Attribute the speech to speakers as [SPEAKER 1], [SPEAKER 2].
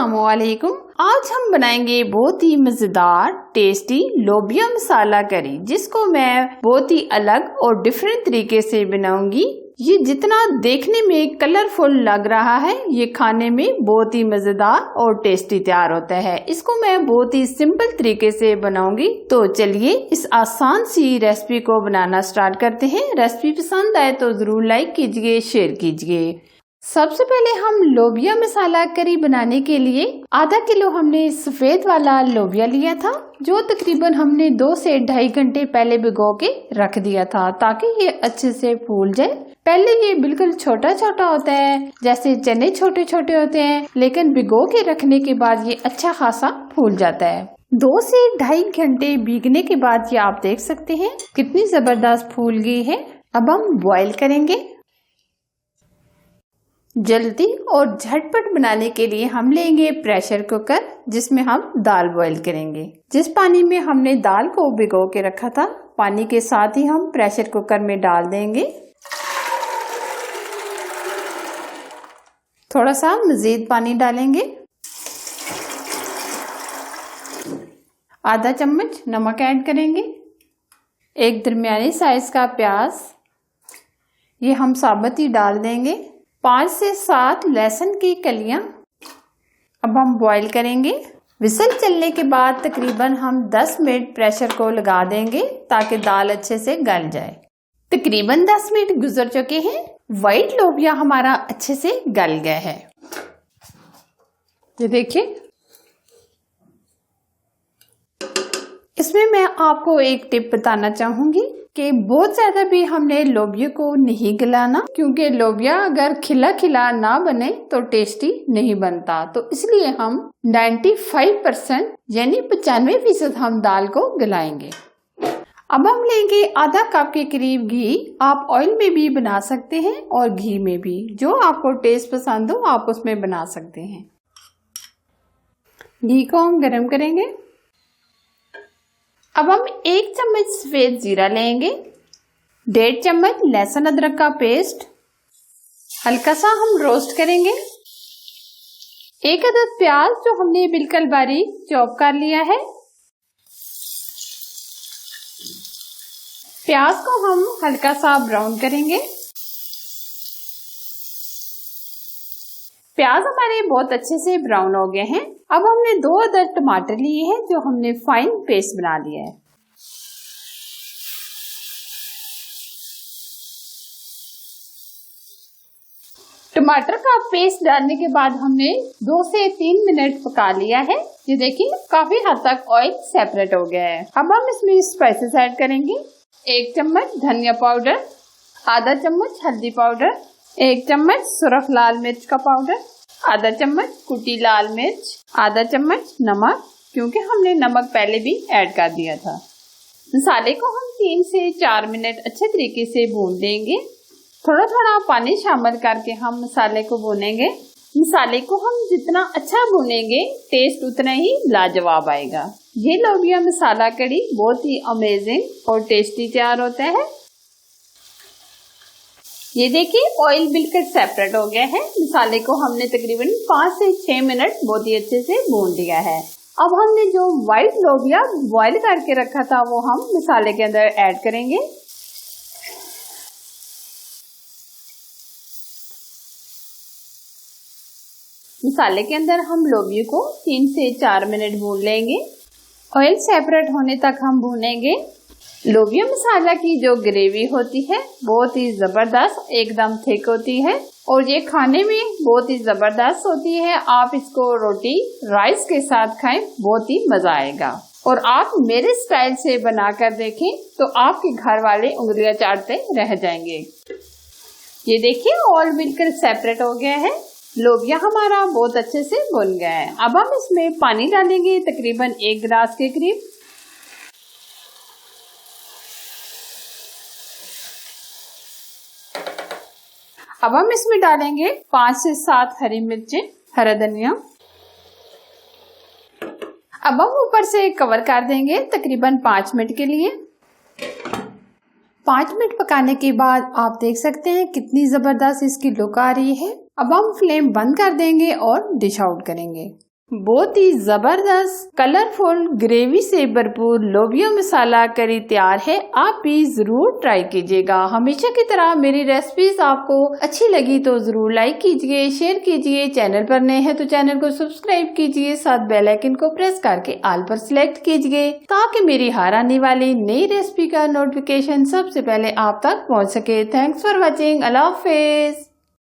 [SPEAKER 1] अस्सलामुअलैकुम। आज हम बनाएंगे बहुत ही मजेदार टेस्टी लोबिया मसाला करी, जिसको मैं बहुत ही अलग और डिफरेंट तरीके से बनाऊंगी। ये जितना देखने में कलरफुल लग रहा है, ये खाने में बहुत ही मजेदार और टेस्टी तैयार होता है। इसको मैं बहुत ही सिंपल तरीके से बनाऊंगी। तो चलिए इस आसान सी रेसिपी को बनाना स्टार्ट करते हैं। रेसिपी पसंद आए तो जरूर लाइक कीजिए, शेयर कीजिए। सबसे पहले हम लोबिया मसाला करी बनाने के लिए आधा किलो हमने सफेद वाला लोबिया लिया था, जो तकरीबन हमने 2 से 2.5 घंटे पहले भिगो के रख दिया था, ताकि ये अच्छे से फूल जाए। पहले ये बिल्कुल छोटा छोटा होता है, जैसे चने छोटे छोटे होते हैं, लेकिन भिगो के रखने के बाद ये अच्छा खासा फूल जाता है। 2 से 2.5 घंटे भीगने के बाद ये आप देख सकते हैं कितनी जबरदस्त फूल गई है। अब हम बॉईल करेंगे। जल्दी और झटपट बनाने के लिए हम लेंगे प्रेशर कुकर, जिसमें हम दाल बॉईल करेंगे। जिस पानी में हमने दाल को भिगो के रखा था, पानी के साथ ही हम प्रेशर कुकर में डाल देंगे। थोड़ा सा मजीद पानी डालेंगे। आधा चम्मच नमक ऐड करेंगे। एक दरमियानी साइज का प्याज, ये हम साबुत ही डाल देंगे। 5 से 7 लहसुन की कलियां। अब हम बॉईल करेंगे। विसल चलने के बाद तकरीबन हम 10 मिनट प्रेशर को लगा देंगे, ताकि दाल अच्छे से गल जाए। तकरीबन 10 मिनट गुजर चुके हैं। व्हाइट लोबिया हमारा अच्छे से गल गया है। ये देखिए, इसमें मैं आपको एक टिप बताना चाहूंगी कि बहुत ज्यादा भी हमने लोबिया को नहीं गलाना, क्योंकि लोबिया अगर खिला खिला ना बने तो टेस्टी नहीं बनता। तो इसलिए हम 95% यानी 95% हम दाल को गलाएंगे। अब हम लेंगे आधा कप के करीब घी। आप ऑयल में भी बना सकते हैं और घी में भी, जो आपको टेस्ट पसंद हो आप उसमें बना सकते हैं। घी को हम गरम करेंगे। अब हम 1 चम्मच सफेद जीरा लेंगे, 1.5 चम्मच लहसुन अदरक का पेस्ट, हल्का सा हम रोस्ट करेंगे। 1 अदद प्याज जो हमने बिल्कुल बारीक चॉप कर लिया है। प्याज को हम हल्का सा ब्राउन करेंगे। प्याज हमारे बहुत अच्छे से ब्राउन हो गए हैं। अब हमने 2 अदद टमाटर लिए हैं, जो हमने फाइन पेस्ट बना लिया है। टमाटर का पेस्ट डालने के बाद हमने 2 से 3 मिनट पका लिया है। ये देखिए काफी हद तक ऑयल सेपरेट हो गया है। अब हम इसमें स्पाइसेस ऐड करेंगे। 1 चम्मच धनिया पाउडर, आधा चम्मच हल्दी पाउडर, 1 चम्मच सुरख लाल मिर्च का पाउडर, आधा चम्मच कुटी लाल मिर्च, आधा चम्मच नमक, क्योंकि हमने नमक पहले भी ऐड कर दिया था। मसाले को हम 3 से 4 मिनट अच्छे तरीके से भून देंगे। थोड़ा थोड़ा पानी शामिल करके हम मसाले को भूनेंगे। मसाले को हम जितना अच्छा भूनेंगे, टेस्ट उतना ही लाजवाब आएगा। ये लोबिया मसाला कड़ी बहुत ही अमेजिंग और टेस्टी तैयार होता है। ये देखिए ऑयल बिल्कुल सेपरेट हो गया है। मसाले को हमने तकरीबन 5 से 6 मिनट बहुत ही अच्छे से भून लिया है। अब हमने जो व्हाइट लोबिया बॉईल करके रखा था, वो हम मसाले के अंदर ऐड करेंगे। मसाले के अंदर हम लोबिया को 3 से 4 मिनट भून लेंगे। ऑयल सेपरेट होने तक हम भूनेंगे। लोबिया मसाला की जो ग्रेवी होती है बहुत ही जबरदस्त, एकदम थिक होती है और ये खाने में बहुत ही जबरदस्त होती है। आप इसको रोटी राइस के साथ खाएं, बहुत ही मजा आएगा। और आप मेरे स्टाइल से बनाकर देखें तो आपके घर वाले उंगलियां चाटते रह जाएंगे। ये देखिए ऑयल बिल्कुल सेपरेट हो गया है। लोबिया हमारा बहुत अच्छे से भुन गया है। अब हम इसमें पानी डालेंगे, तकरीबन 1 गिलास के करीब। अब हम इसमें डालेंगे 5 से 7 हरी मिर्चें, हरा धनिया। अब हम ऊपर से कवर कर देंगे तकरीबन 5 मिनट के लिए। 5 मिनट पकाने के बाद आप देख सकते हैं कितनी जबरदस्त इसकी लुक आ रही है। अब हम फ्लेम बंद कर देंगे और डिश आउट करेंगे। बहुत ही जबरदस्त कलरफुल ग्रेवी से भरपूर लोबिया मसाला करी तैयार है। आप भी जरूर ट्राई कीजिएगा। हमेशा की तरह मेरी रेसिपीज आपको अच्छी लगी तो जरूर लाइक कीजिए, शेयर कीजिए। चैनल पर नए हैं तो चैनल को सब्सक्राइब कीजिए, साथ बेल आइकन को प्रेस करके ऑल पर सिलेक्ट कीजिए ताकि मेरी हर आने वाली नई रेसिपी का नोटिफिकेशन सबसे पहले आप तक पहुँच सके। Thanks for watching. Allah Hafiz.